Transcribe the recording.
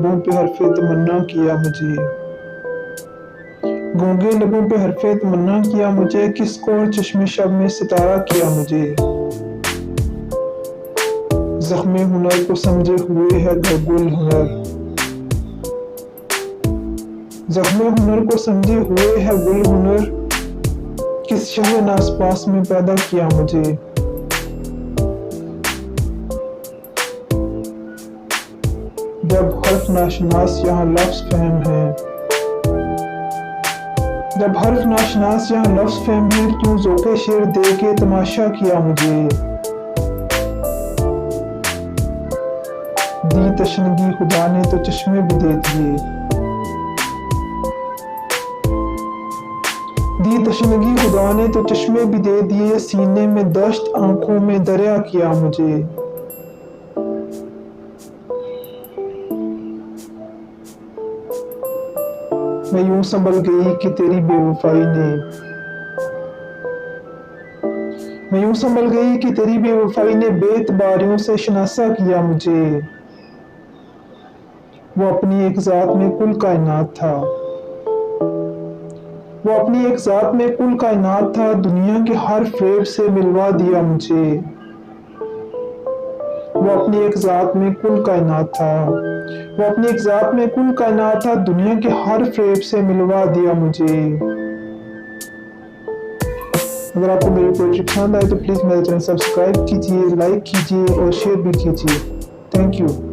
लबों पे हरफ़े तमन्ना किया मुझे, गूंगे लबों पे हरफ़े तमन्ना किया मुझे, किसको और चश्मे शब में सितारा किया मुझे। ज़ख्मे हुनर को समझे हुए है गुल हुनर, ज़ख्मे हुनर को समझे हुए है गुल हुनर, किस शहर नासपास में पैदा किया मुझे। जब हर्फ नाशनास यहाँ लफ्ज़ फ़हम है, जब हर्फ नाशनास यहाँ लफ्ज़ फ़हम है, क्यों ज़ोक़े शेर दे के तमाशा किया मुझे। दी तशनगी खुदा ने तो चश्मे भी दे दिए, दी तशनगी खुदा ने तो चश्मे भी दे दिए, सीने में दश्त आंखों में दरिया किया मुझे। मैं यूं संभल गई कि तेरी बेवफाई ने, मैं यूं संभल गई कि तेरी बेवफाई ने बेतबारियों से शनासा किया मुझे। वो अपनी एक ज़ात में कुल कायनात था, वो अपनी एक ज़ात में कुल कायनात था, दुनिया के हर फ़रेब से मिलवा दिया मुझे। वो अपनी एक ज़ात में कुल कायनात था, वो अपनी एक ज़ात में कुल कायनात था, दुनिया के हर फ़रेब से मिलवा दिया मुझे। अगर आपको मेरी पोएट्री पसंद आए तो प्लीज़ मेरे चैनल सब्सक्राइब कीजिए, लाइक कीजिए और शेयर भी कीजिए। Thank you.